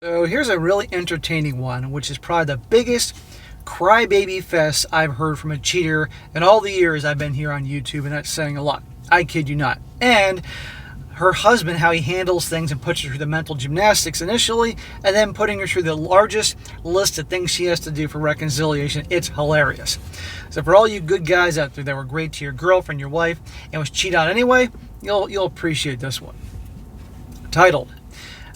So here's a really entertaining one, which is probably the biggest crybaby fest I've heard from a cheater in all the years I've been here on YouTube, and that's saying a lot. I kid you not. And her husband, how he handles things and puts her through the mental gymnastics initially, and then putting her through the largest list of things she has to do for reconciliation. It's hilarious. So for all you good guys out there that were great to your girlfriend, your wife, and was cheated on anyway, you'll appreciate this one. Titled,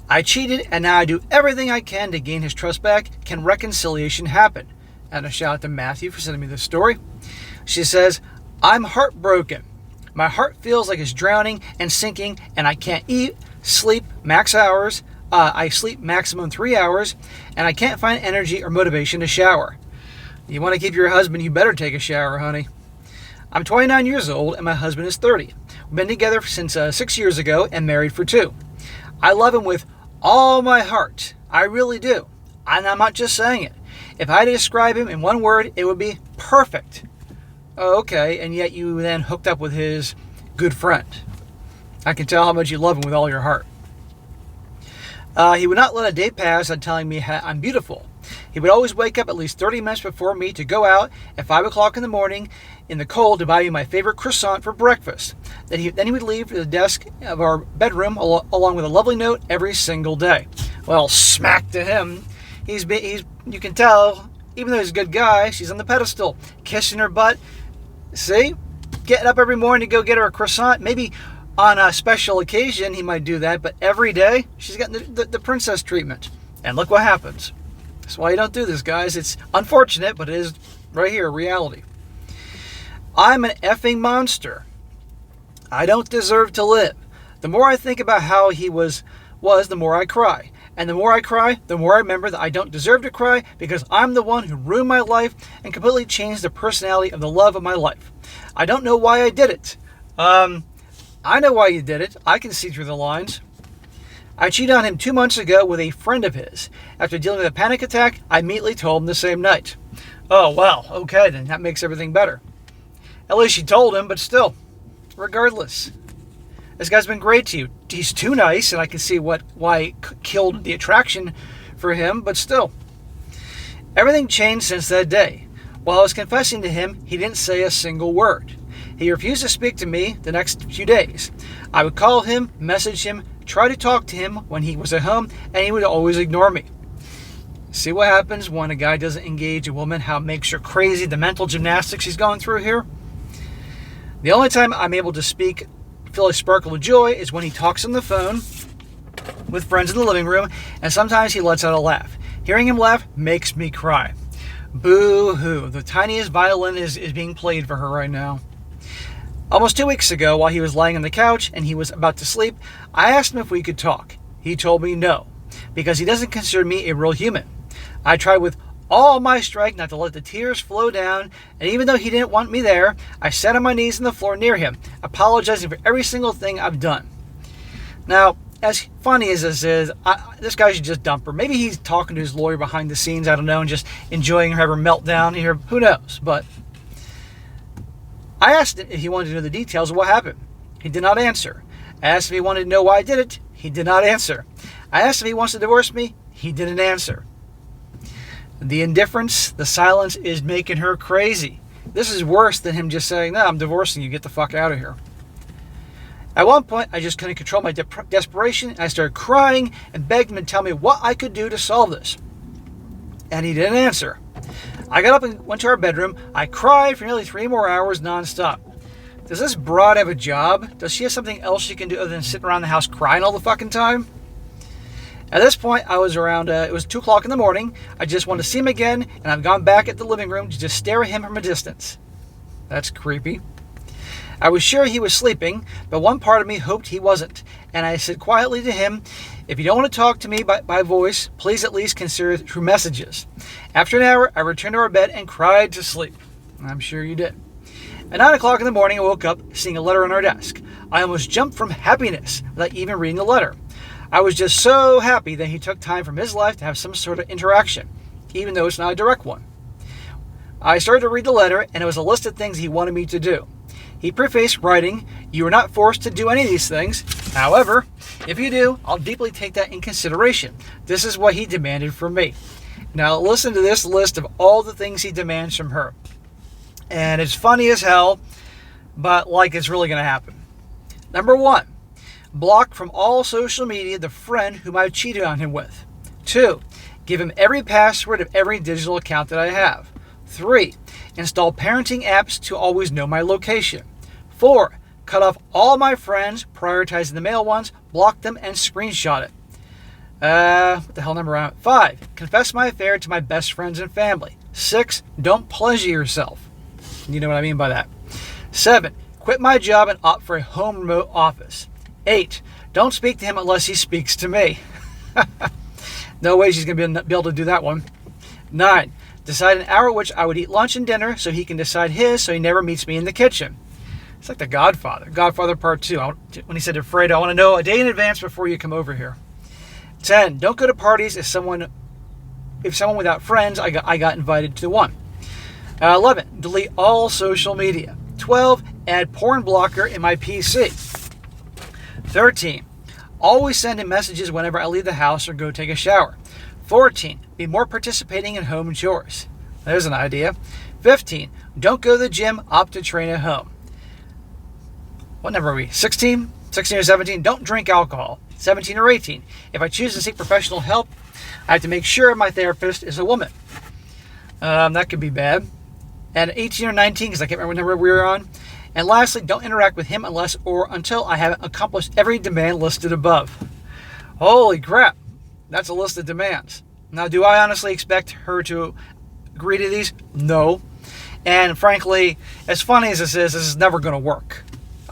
I cheated and now I do everything I can to gain his trust back. Can reconciliation happen? And a shout out to Matthew for sending me this story. She says, I'm heartbroken. My heart feels like it's drowning and sinking, and I can't eat, sleep max hours. I sleep maximum 3 hours, and I can't find energy or motivation to shower. You want to keep your husband, you better take a shower, honey. I'm 29 years old, and my husband is 30. We've been together since 6 years ago and married for 2. I love him with all my heart. I really do. And I'm not just saying it. If I had to describe him in one word, it would be perfect. Oh, okay, and yet you then hooked up with his good friend. I can tell how much you love him with all your heart. He would not let a day pass on telling me I'm beautiful. He would always wake up at least 30 minutes before me to go out at 5 o'clock in the morning in the cold to buy me my favorite croissant for breakfast. Then he would leave for the desk of our bedroom along with a lovely note every single day. Well, smack to him. He's you can tell, even though he's a good guy, she's on the pedestal, kissing her butt. See? Getting up every morning to go get her a croissant. Maybe on a special occasion he might do that, but every day she's getting the princess treatment. And look what happens. That's why you don't do this, guys. It's unfortunate, but it is right here, reality. I'm an effing monster. I don't deserve to live. The more I think about how he was, the more I cry. And the more I cry, the more I remember that I don't deserve to cry because I'm the one who ruined my life and completely changed the personality of the love of my life. I don't know why I did it. I know why you did it. I can see through the lines. I cheated on him 2 months ago with a friend of his. After dealing with a panic attack, I immediately told him the same night. Oh, well, okay, then that makes everything better. At least she told him, but still, regardless. This guy's been great to you. He's too nice, and I can see why it killed the attraction for him, but still. Everything changed since that day. While I was confessing to him, he didn't say a single word. He refused to speak to me the next few days. I would call him, message him, try to talk to him when he was at home, and he would always ignore me. See what happens when a guy doesn't engage a woman, how it makes her crazy, the mental gymnastics he's going through here? The only time I'm able to feel a sparkle of joy is when he talks on the phone with friends in the living room, and sometimes he lets out a laugh. Hearing him laugh makes me cry. Boo-hoo. The tiniest violin is being played for her right now. Almost 2 weeks ago, while he was lying on the couch and he was about to sleep, I asked him if we could talk. He told me no, because he doesn't consider me a real human. I tried with all my strength not to let the tears flow down, and even though he didn't want me there, I sat on my knees on the floor near him, apologizing for every single thing I've done. Now, as funny as this is, this guy should just dump her. Maybe he's talking to his lawyer behind the scenes, I don't know, and just enjoying her meltdown here. Who knows? But I asked him if he wanted to know the details of what happened. He did not answer. I asked if he wanted to know why I did it. He did not answer. I asked if he wants to divorce me. He didn't answer. The indifference, the silence is making her crazy. This is worse than him just saying, no, I'm divorcing you, get the fuck out of here. At one point, I just couldn't control my desperation, and I started crying and begged him to tell me what I could do to solve this. And he didn't answer. I got up and went to our bedroom. I cried for nearly 3 more hours nonstop. Does this broad have a job? Does she have something else she can do other than sit around the house crying all the fucking time? At this point, I was around, it was 2 o'clock in the morning. I just wanted to see him again, and I've gone back at the living room to just stare at him from a distance. That's creepy. I was sure he was sleeping, but one part of me hoped he wasn't. And I said quietly to him, if you don't want to talk to me by voice, please at least consider it through messages. After an hour, I returned to our bed and cried to sleep. I'm sure you did. At 9 o'clock in the morning, I woke up seeing a letter on our desk. I almost jumped from happiness without even reading the letter. I was just so happy that he took time from his life to have some sort of interaction, even though it's not a direct one. I started to read the letter, and it was a list of things he wanted me to do. He prefaced writing, "You are not forced to do any of these things. However, if you do, I'll deeply take that in consideration. This is what he demanded from me." Now listen to this list of all the things he demands from her. And it's funny as hell, but like it's really going to happen. Number 1, block from all social media the friend whom I cheated on him with. 2, give him every password of every digital account that I have. 3, install parenting apps to always know my location. 4, cut off all my friends, prioritizing the male ones, block them, and screenshot it. What the hell number 5, confess my affair to my best friends and family. 6, don't pleasure yourself. You know what I mean by that. 7, quit my job and opt for a home remote office. 8, don't speak to him unless he speaks to me. No way she's going to be able to do that one. 9, decide an hour at which I would eat lunch and dinner so he can decide his, so he never meets me in the kitchen. It's like The Godfather. Godfather Part 2. When he said to Fredo, "I want to know a day in advance before you come over here." 10, don't go to parties if someone without friends I got invited to one. 11, delete all social media. 12, add porn blocker in my PC. 13, always send him messages whenever I leave the house or go take a shower. 14, be more participating in home chores. There's an idea. 15, don't go to the gym, opt to train at home. What number are we? 16? 16 or 17, don't drink alcohol. 17 or 18, if I choose to seek professional help, I have to make sure my therapist is a woman. That could be bad. And 18 or 19, because I can't remember what number we were on. And lastly, don't interact with him unless or until I have accomplished every demand listed above. Holy crap. That's a list of demands. Now, do I honestly expect her to agree to these? No. And frankly, as funny as this is never going to work.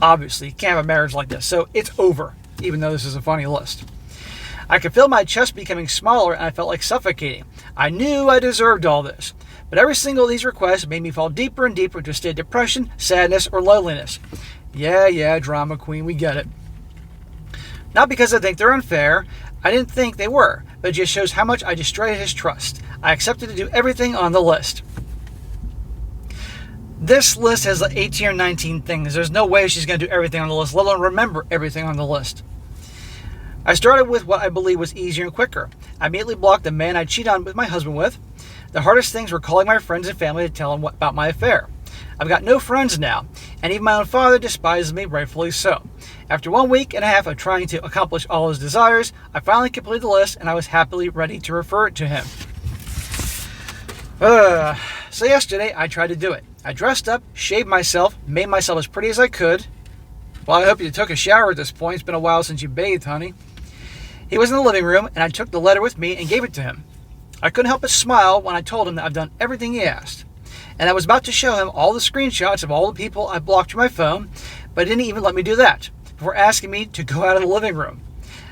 Obviously, you can't have a marriage like this. So it's over, even though this is a funny list. I could feel my chest becoming smaller and I felt like suffocating. I knew I deserved all this. But every single of these requests made me fall deeper and deeper into a state of depression, sadness, or loneliness. Yeah, drama queen, we get it. Not because I think they're unfair. I didn't think they were, but it just shows how much I destroyed his trust. I accepted to do everything on the list. This list has like 18 or 19 things. There's no way she's going to do everything on the list, let alone remember everything on the list. I started with what I believe was easier and quicker. I immediately blocked the man I cheated on with my husband with. The hardest things were calling my friends and family to tell them about my affair. I've got no friends now, and even my own father despises me, rightfully so. After 1 week and a half of trying to accomplish all his desires, I finally completed the list, and I was happily ready to refer it to him. So yesterday, I tried to do it. I dressed up, shaved myself, made myself as pretty as I could. Well, I hope you took a shower at this point. It's been a while since you bathed, honey. He was in the living room, and I took the letter with me and gave it to him. I couldn't help but smile when I told him that I've done everything he asked. And I was about to show him all the screenshots of all the people I blocked from my phone, but he didn't even let me do that before asking me to go out of the living room.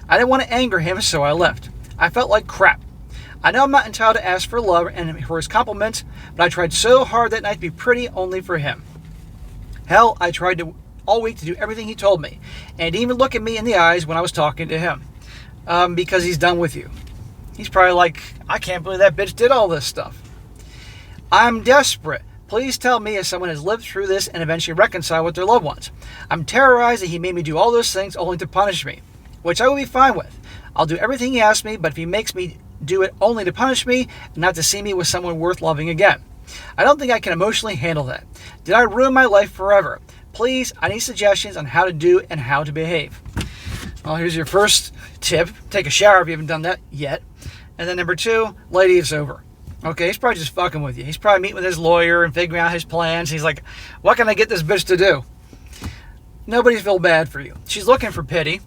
I didn't want to anger him, so I left. I felt like crap. I know I'm not entitled to ask for love and for his compliments, but I tried so hard that night to be pretty only for him. Hell, I tried all week to do everything he told me, and even look at me in the eyes when I was talking to him. Because he's done with you. He's probably like, I can't believe that bitch did all this stuff. I'm desperate. Please tell me if someone has lived through this and eventually reconciled with their loved ones. I'm terrorized that he made me do all those things only to punish me, which I will be fine with. I'll do everything he asks me, but if he makes me do it only to punish me, not to see me with someone worth loving again. I don't think I can emotionally handle that. Did I ruin my life forever? Please, I need suggestions on how to do and how to behave. Well, here's your first tip. Take a shower if you haven't done that yet. And then number 2, lady, it's over. Okay, he's probably just fucking with you. He's probably meeting with his lawyer and figuring out his plans. He's like, what can I get this bitch to do? Nobody feel bad for you. She's looking for pity.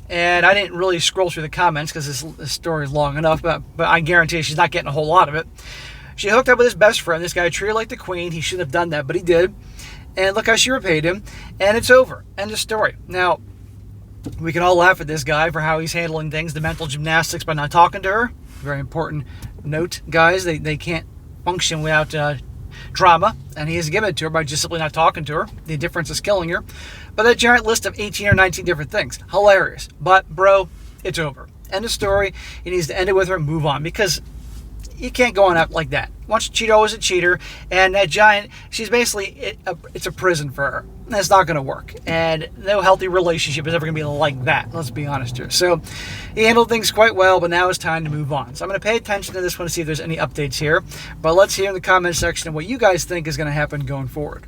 And I didn't really scroll through the comments because this story is long enough, but I guarantee she's not getting a whole lot of it. She hooked up with his best friend. This guy treated her like the queen. He shouldn't have done that, but he did. And look how she repaid him. And it's over. End of story. Now, we can all laugh at this guy for how he's handling things, the mental gymnastics by not talking to her. Very important note, guys. They can't function without drama, and he has given it to her by just simply not talking to her. The difference is killing her. But that giant list of 18 or 19 different things. Hilarious. But, bro, it's over. End of story. He needs to end it with her and move on, because you can't go on out like that. Once a cheater, always a cheater. And that giant, she's basically, it's a prison for her. That's not going to work. And no healthy relationship is ever going to be like that. Let's be honest here. So he handled things quite well, but now it's time to move on. So I'm going to pay attention to this one to see if there's any updates here. But let's hear in the comment section what you guys think is going to happen going forward.